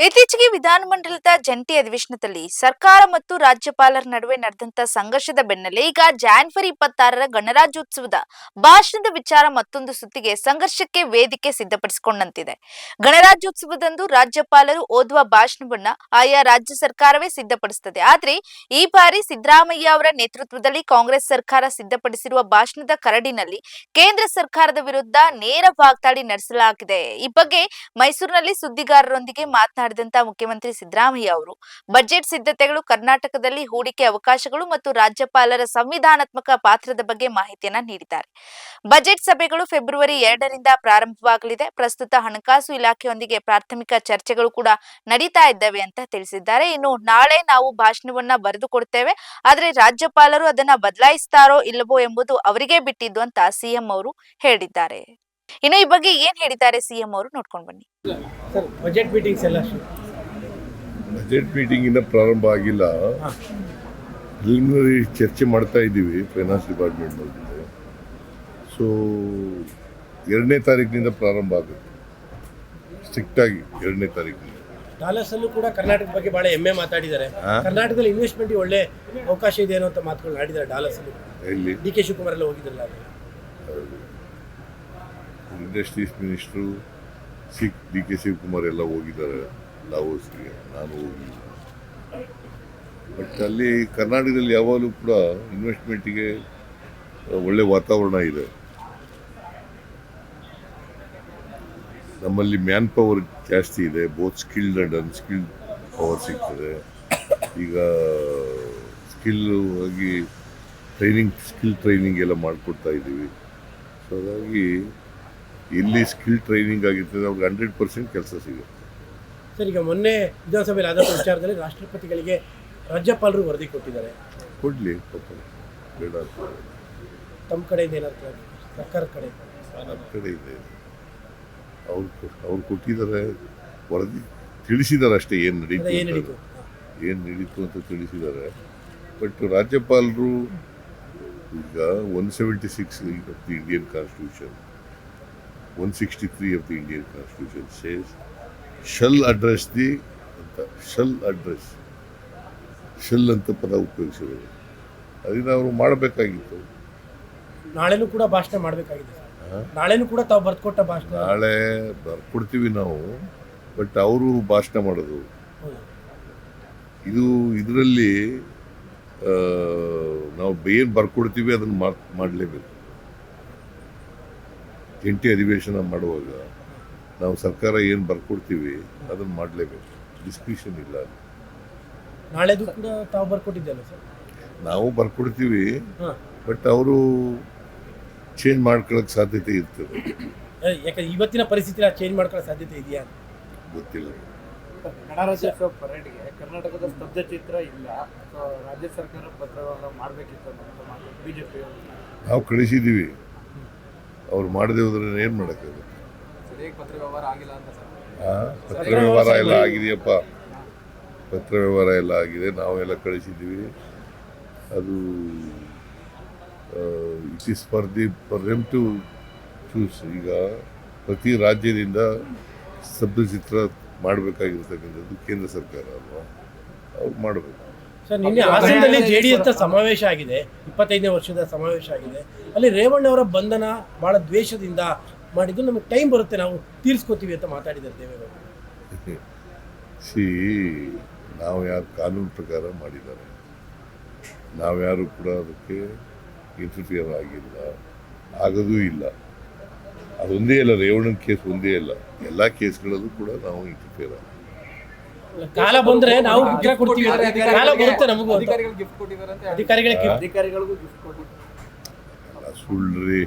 ಇತ್ತೀಚೆಗೆ ವಿಧಾನಮಂಡಲದ ಜಂಟಿ ಅಧಿವೇಶನದಲ್ಲಿ ಸರ್ಕಾರ ಮತ್ತು ರಾಜ್ಯಪಾಲರ ನಡುವೆ ನಡೆದಂತ ಸಂಘರ್ಷದ ಬೆನ್ನಲ್ಲೇ ಈಗ ಜನವರಿ 26ರ ಗಣರಾಜ್ಯೋತ್ಸವದ ಭಾಷಣದ ವಿಚಾರ ಮತ್ತೊಂದು ಸುತ್ತಿಗೆ ಸಂಘರ್ಷಕ್ಕೆ ವೇದಿಕೆ ಸಿದ್ಧಪಡಿಸಿಕೊಂಡಂತಿದೆ. ಗಣರಾಜ್ಯೋತ್ಸವದಂದು ರಾಜ್ಯಪಾಲರು ಓದುವ ಭಾಷಣವನ್ನ ಆಯಾ ರಾಜ್ಯ ಸರ್ಕಾರವೇ ಸಿದ್ಧಪಡಿಸುತ್ತದೆ. ಆದ್ರೆ ಈ ಬಾರಿ ಸಿದ್ದರಾಮಯ್ಯ ಅವರ ನೇತೃತ್ವದಲ್ಲಿ ಕಾಂಗ್ರೆಸ್ ಸರ್ಕಾರ ಸಿದ್ಧಪಡಿಸಿರುವ ಭಾಷಣದ ಕರಡಿನಲ್ಲಿ ಕೇಂದ್ರ ಸರ್ಕಾರದ ವಿರುದ್ಧ ನೇರ ವಾಗ್ದಾಳಿ ನಡೆಸಲಾಗಿದೆ. ಈ ಬಗ್ಗೆ ಮೈಸೂರಿನಲ್ಲಿ ಸುದ್ದಿಗಾರರೊಂದಿಗೆ ಮಾತನಾಡಿದಂತ ಮುಖ್ಯಮಂತ್ರಿ ಸಿದ್ದರಾಮಯ್ಯ ಅವರು ಬಜೆಟ್ ಸಿದ್ಧತೆಗಳು, ಕರ್ನಾಟಕದಲ್ಲಿ ಹೂಡಿಕೆ ಅವಕಾಶಗಳು ಮತ್ತು ರಾಜ್ಯಪಾಲರ ಸಂವಿಧಾನಾತ್ಮಕ ಪಾತ್ರದ ಬಗ್ಗೆ ಮಾಹಿತಿಯನ್ನ ನೀಡಿದ್ದಾರೆ. ಬಜೆಟ್ ಸಭೆಗಳು ಫೆಬ್ರವರಿ 2ರಿಂದ ಪ್ರಾರಂಭವಾಗಲಿದೆ. ಪ್ರಸ್ತುತ ಹಣಕಾಸು ಇಲಾಖೆಯೊಂದಿಗೆ ಪ್ರಾಥಮಿಕ ಚರ್ಚೆಗಳು ಕೂಡ ನಡೀತಾ ಇದ್ದಾವೆ ಅಂತ ತಿಳಿಸಿದ್ದಾರೆ. ಇನ್ನು ನಾಳೆ ನಾವು ಭಾಷಣವನ್ನ ಬರೆದುಕೊಡ್ತೇವೆ, ಆದ್ರೆ ರಾಜ್ಯಪಾಲರು ಅದನ್ನ ಬದಲಾಯಿಸ್ತಾರೋ ಇಲ್ಲವೋ ಎಂಬುದು ಅವರಿಗೆ ಬಿಟ್ಟಿದ್ದು ಅಂತ ಸಿಎಂ ಅವರು ಹೇಳಿದ್ದಾರೆ. ಇನ್ನು ಈ ಬಗ್ಗೆ ಏನ್ ಹೇಳಿದ್ದಾರೆ ಸಿಎಂ ಅವರು ನೋಡ್ಕೊಂಡು ಬನ್ನಿ. ಸರ್, ಬಜೆಟ್ ಮೀಟಿಂಗ್ಸ್ ಎಲ್ಲ ಬಜೆಟ್ ಮೀಟಿಂಗ್ ಇನ್ನ ಪ್ರಾರಂಭ ಆಗಿಲ್ಲ. ಪ್ರಿಲಿಮಿನರಿ ಚರ್ಚೆ ಮಾಡ್ತಾ ಇದ್ದೀವಿ ಫೈನಾನ್ಸ್ ಡಿಪಾರ್ಟ್ಮೆಂಟ್ ಬಗ್ಗೆ. ಸೊ 2ನೇ ತಾರೀಕಿನಿಂದ ಪ್ರಾರಂಭ ಆಗುತ್ತೆ, ಸ್ಟ್ರಿಕ್ಟ್ ಆಗಿ 2ನೇ ತಾರೀಕಿನಿಂದ. ಡಾಲರ್ಸ್ ಅಲ್ಲೂ ಕೂಡ ಕರ್ನಾಟಕದ ಬಗ್ಗೆ ಬಹಳ ಹೆಮ್ಮೆ ಮಾತಾಡಿದ್ದಾರೆ. ಕರ್ನಾಟಕದಲ್ಲಿ ಇನ್ವೆಸ್ಟ್ಮೆಂಟ್ ಒಳ್ಳೆ ಅವಕಾಶ ಇದೆ ಅನ್ನೋ ಅಂತ ಮಾತುಗಳು ಆಡಿದ್ದಾರೆ. ಡಾಲರ್ಸ್ ಅಲ್ಲಿ ಎಲ್ಲಿ ಡಿ ಕೆ ಶಿವಕುಮಾರ್ ಎಲ್ಲ ಹೋಗಿದ್ರಲ್ಲ, industries minister D K Shivakumar ಎಲ್ಲ ಹೋಗಿದ್ದಾರೆ ಲಾವೋಸ್ಗೆ, ನಾನು ಹೋಗಿಲ್ಲ. ಬಟ್ ಅಲ್ಲಿ ಕರ್ನಾಟಕದಲ್ಲಿ ಯಾವಾಗಲೂ ಕೂಡ ಇನ್ವೆಸ್ಟ್ಮೆಂಟಿಗೆ ಒಳ್ಳೆ ವಾತಾವರಣ ಇದೆ. ನಮ್ಮಲ್ಲಿ ಮ್ಯಾನ್ ಪವರ್ ಜಾಸ್ತಿ ಇದೆ, both skilled and unskilled power ಸಿಗ್ತದೆ. ಈಗ ಸ್ಕಿಲ್ ಆಗಿ ಸ್ಕಿಲ್ ಟ್ರೈನಿಂಗ್ ಎಲ್ಲ ಮಾಡಿಕೊಡ್ತಾ ಇದ್ದೀವಿ. ಸೊ ಹಾಗಾಗಿ ಎಲ್ಲಿ ಸ್ಕಿಲ್ ಟ್ರೈನಿಂಗ್ ಆಗಿರ್ತದೆ ಅವ್ರಿಗೆ 100% ಕೆಲಸ ಸಿಗುತ್ತೆ. ಸರ್, ಈಗ ಮೊನ್ನೆ ವಿಧಾನಸಭೆಯಲ್ಲಿ ಆದಂಥ ವಿಚಾರದಲ್ಲಿ ರಾಷ್ಟ್ರಪತಿಗಳಿಗೆ ರಾಜ್ಯಪಾಲರು ವರದಿ ಕೊಟ್ಟಿದ್ದಾರೆ. ಕೊಡಲಿ, ಪಾಪ ಬೇಡ. ತಮ್ಮ ಕಡೆಯಿಂದ ಏನಾದ್ರು ಸರ್ಕಾರದ ಕಡೆ ನಮ್ಮ ಕಡೆ ಇದೆ, ಅವ್ರು ಕೊಟ್ಟಿದ್ದಾರೆ ವರದಿ, ತಿಳಿಸಿದ್ದಾರೆ ಅಷ್ಟೇ ಏನು ನಡೀತು ಅಂತ ತಿಳಿಸಿದ್ದಾರೆ. ಬಟ್ ರಾಜ್ಯಪಾಲರು ಈಗ 176 of the Indian Constitution, 163 of the Indian Constitution says shall address shall ಅಂತ ಪದ ಉಪಯೋಗಿಸಿದ್ದಾರೆ. ಅದನ್ನ ಅವರು ಮಾಡಬೇಕಾಗಿತ್ತು. ನಾಳೆನೂ ಕೂಡ ಭಾಷಣ ಮಾಡಬೇಕಾಗಿದೆ. ನಾಳೆನೂ ಕೂಡ ತಾವು ಬರ್ಕೊಟ್ಟ ಭಾಷಣ ನಾಳೆ ಬರ್ಕೊಡ್ತೀವಿ ನಾವು. ಬಟ್ ಅವರು ಭಾಷಣ ಮಾಡೋದು ಇದರಲ್ಲಿ ನಾವು ಏನು ಬರ್ಕೊಡ್ತೀವಿ ಅದನ್ನು ಮಾಡಲೇಬೇಕು. ಜಂಟಿ ಅಧಿವೇಶನ ಮಾಡುವಾಗ ನಾವು ಸರ್ಕಾರ ಏನು ಬರ್ಕೊಡ್ತೀವಿ ಅದನ್ನು ಮಾಡಲೇಬೇಕು. ಡಿಸ್ಕ್ರಿಷನ್ ಇಲ್ಲ. ನಾಳೆದು ಕೂಡ ತಾವು ಬರ್ಕೊಟ್ಟಿದ್ದಲ್ಲ ಸರ್? ನಾವು ಬರ್ಕೊಡ್ತೀವಿ, ಬಟ್ ಅವರು ಚೇಂಜ್ ಮಾಡ್ಕೊಳ್ಳೋಕೆ ಸಾಧ್ಯತೆ ಇರ್ತದೆ. ಯಾಕಂದ್ರೆ ಇವತ್ತಿನ ಪರಿಸ್ಥಿತಿ ಚೇಂಜ್ ಮಾಡ್ಕೊಳ್ಳೋ ಸಾಧ್ಯತೆ ಇದೆಯಾ ಗೊತ್ತಿಲ್ಲ. ಗಣರಾಜ್ಯೋತ್ಸವ ಪರೇಡ್ಗೆ ಕರ್ನಾಟಕದ ಸ್ತಬ್ಧ ಚಿತ್ರ ಇಲ್ಲ, ರಾಜ್ಯ ಸರ್ಕಾರ ಪತ್ರವನ್ನು ಮಾಡಬೇಕಿತ್ತು ಅಂತ ಬಿಜೆಪಿ ನಾವು ಕಳಿಸಿದ್ದೀವಿ. ಅವ್ರು ಮಾಡದೆ ಹೋದ್ರೆ ಏನು ಮಾಡೋಕ್ಕಾಗುತ್ತೆ? ಸರಿಯಾಗಿ ಪತ್ರ ವ್ಯವಹಾರ ಆಗಿಲ್ಲ ಅಂತ ಸರ್. ಪತ್ರ ವ್ಯವಹಾರ ಎಲ್ಲ ಆಗಿದೆಯಪ್ಪ, ಪತ್ರ ವ್ಯವಹಾರ ಎಲ್ಲ ಆಗಿದೆ, ನಾವೆಲ್ಲ ಕಳಿಸಿದ್ದೀವಿ. ಅದು it is for them to choose. ಈಗ ಪ್ರತಿ ರಾಜ್ಯದಿಂದ ಸ್ತಬ್ಧ ಚಿತ್ರ ಮಾಡಬೇಕಾಗಿರ್ತಕ್ಕಂಥದ್ದು ಕೇಂದ್ರ ಸರ್ಕಾರ ಅಲ್ವಾ, ಅವ್ರು ಮಾಡಬೇಕು. ಸರ್, ನಿನ್ನೆ ಹಾಸನದಲ್ಲಿ ಜೆಡಿಎಸ್ ಸಮಾವೇಶ ಆಗಿದೆ, 25ನೇ ವರ್ಷದ ಸಮಾವೇಶ ಆಗಿದೆ. ಅಲ್ಲಿ ರೇವಣ್ಣವರ ಬಂಧನ ಬಹಳ ದ್ವೇಷದಿಂದ ಮಾಡಿದ್ದು, ನಮಗೆ ಟೈಮ್ ಬರುತ್ತೆ, ನಾವು ತೀರಿಸ್ಕೋತೀವಿ ಅಂತ ಮಾತಾಡಿದ್ದಾರೆ ದೇವೇಗೌಡರು. ನಾವು ಯಾರು ಕಾನೂನು ಪ್ರಕಾರ ಮಾಡಿದ್ದಾರೆ, ನಾವ್ಯಾರು ಕೂಡ ಅದಕ್ಕೆ ಇಂಟರ್ಫಿಯರ್ ಆಗಿಲ್ಲ, ಆಗೋದೂ ಇಲ್ಲ. ಅದೊಂದೇ ಅಲ್ಲ, ರೇವಣ್ಣನ ಕೇಸ್ ಒಂದೇ ಅಲ್ಲ, ಎಲ್ಲ ಕೇಸ್ಗಳಲ್ಲೂ ಕೂಡ ನಾವು ಇಂಟರ್ಫಿಯರ್ ಆಗ. ಕಾಲ ಬಂದ್ರೆ ನಾವು ಉತ್ತರ ಕೊಡ್ತೀವಿ, ಕಾಲ ಬರುತ್ತೆ ನಮಗೂ. ಅಧಿಕಾರಿಗಳಿಗೂ ಗಿಫ್ಟ್ ಕೊಟ್ಟಿದ್ದಾರೆ. ಸುಳ್ಳ್ರಿ,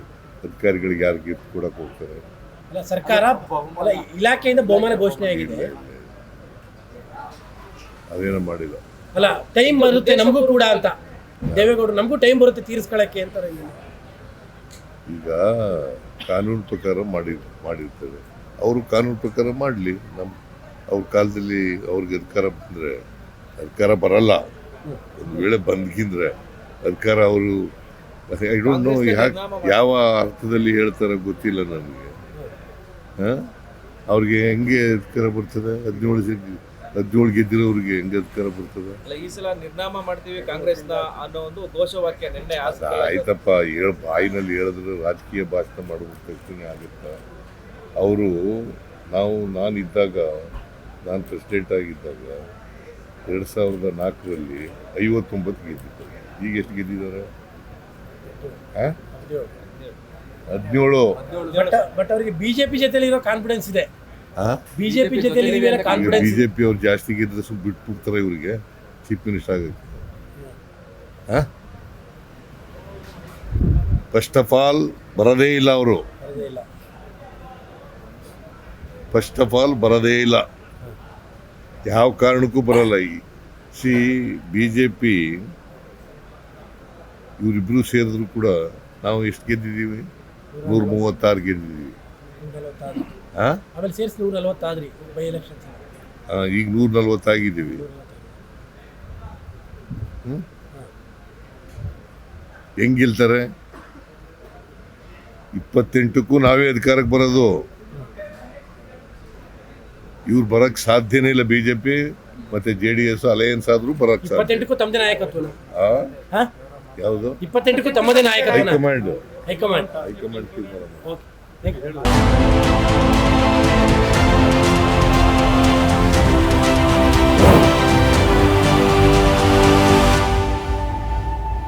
ಅಧಿಕಾರಿಗಳಿಗೆ ಯಾರು ಗಿಫ್ಟ್ ಕೊಡಕ್ಕೆ ಹೋಗ್ತಾರೆ? ಅಲ್ಲ, ಸರ್ಕಾರ ಅಲ್ಲ, ಇಲಾಖೆಯಿಂದ ಬಹುಮಾನ ಘೋಷಣೆ ಆಗಿದೆ, ಅದೇನೋ ಮಾಡಿಲ್ಲ. ಅಲ್ಲ, ಟೈಮ್ ಬರುತ್ತೆ ನಮಗೂ ಕೂಡ ಅಂತ ದೇವೇಗೌಡರು, ನಮಗೂ ಟೈಮ್ ಬರುತ್ತೆ ತೀರಿಸ್ಕೊಳ್ಳಕ್ಕೆ ಅಂತಾರೆ. ಈಗ ಕಾನೂನು ಪ್ರಕಾರ ಮಾಡಿರ್ತಾರೆ, ಅವರು ಕಾನೂನು ಪ್ರಕಾರ ಮಾಡಲಿ. ಅವ್ರ ಕಾಲದಲ್ಲಿ ಅವ್ರಿಗೆ ಅಧಿಕಾರ ಬಂದರೆ, ಅಧಿಕಾರ ಬರಲ್ಲ, ಒಂದು ವೇಳೆ ಬಂದ್ಕಿಂದ್ರೆ ಅಧಿಕಾರ ಅವರು ಐ ಡೋಂಟ್ ನೋ ಯಾವ ಅರ್ಥದಲ್ಲಿ ಹೇಳ್ತಾರೆ ಗೊತ್ತಿಲ್ಲ ನನಗೆ. ಅವ್ರಿಗೆ ಹೆಂಗೆ ಅಧಿಕಾರ ಬರ್ತದೆ? 17 ಗೆದ್ದಿರೋರಿಗೆ ಹೆಂಗೆ ಅಧಿಕಾರ ಬರ್ತದೆ? ಅಲ್ಲ, ಈ ಸಲ ನಿರ್ನಾಮ ಮಾಡ್ತೀವಿ ಕಾಂಗ್ರೆಸ್ನ ಅನ್ನೋ ಒಂದು ಘೋಷವಾಕ್ಯ ನಿನ್ನೆ ಆಯ್ತಪ್ಪ, ಬಾಯಿನಲ್ಲಿ ಹೇಳಿದ್ರೆ ರಾಜಕೀಯ ಭಾಷಣ ಮಾಡುವ ಪ್ರಶ್ನೆ ಆಗುತ್ತೆ. ಅವರು ನಾನಿದ್ದಾಗ, ನಾನು ಪ್ರೆಸಿಡೆಂಟ್ ಆಗಿದ್ದಾಗ 2004ರಲ್ಲಿ 59 ಗೆದ್ದಿದ್ದಾರೆ. ಈಗ ಎಷ್ಟು ಗೆದ್ದಿದ್ದಾರೆ? 17. ಬಟ್ ಅವರಿಗೆ ಬಿಜೆಪಿ ಜೊತೆಲಿ ಇರೋ ಕಾನ್ಫಿಡೆನ್ಸ್ ಇದೆ. ಬಿಜೆಪಿ ಜೊತೆಲಿ ಕಾನ್ಫಿಡೆನ್ಸ್ ಇದೆ. ಬಿಜೆಪಿ ಅವ್ರು ಜಾಸ್ತಿ ಗೆದ್ರೆ ಸುಮ್ಮನೆ ಬಿಟ್ಬಿಡ್ತಾರೆ ಇವರಿಗೆ ಚೀಫ್ ಮಿನಿಸ್ಟರ್ ಆಗಕ್ಕೆ. ಫಸ್ಟ್ ಆಫ್ ಆಲ್ ಬರೋದೇ ಇಲ್ಲ ಅವರು. ಫಸ್ಟ್ ಆಫ್ ಆಲ್ ಬರೋದೇ ಇಲ್ಲ, ಯಾವ ಕಾರಣಕ್ಕೂ ಬರಲ್ಲ. ಬಿಜೆಪಿ ಇವರಿಬ್ರು ಸೇರಿದ್ರು ಕೂಡ ನಾವು ಎಷ್ಟು ಗೆದ್ದಿದ್ದೀವಿ? 136 ಗೆದ್ದಿದ್ದೀವಿ. ಆಮೇಲೆ ಸೇರಿಸಿ 140 ಆದ್ರಿ ಬೈ ಎಲೆಕ್ಷನ್. ಈಗ 140 ಆಗಿದ್ದೀವಿ. ಹೆಂಗ್ ಗೆಲ್ತಾರೆ? 28ಕ್ಕೂ ನಾವೇ ಅಧಿಕಾರಕ್ಕೆ ಬರೋದು. ಇವ್ರು ಬರಕ್ ಸಾಧ್ಯನೇ ಇಲ್ಲ. ಬಿಜೆಪಿ ಮತ್ತೆ JDS ಅಲಯನ್ಸ್ ಆದ್ರೂ ಬರಕ್ ಸಾಧ್ಯ. 28ಕ್ಕೂ ತಮ್ಮದೇ ನಾಯಕತ್ವ. ಯಾವುದು? 28ಕ್ಕೂ ತಮ್ಮದೇ ನಾಯಕತ್ವ. ಹೈಕಮಾಂಡ್ ಹೈಕಮಾಂಡ್ ತೀರ್ಮಾನ. ಓಕೆ.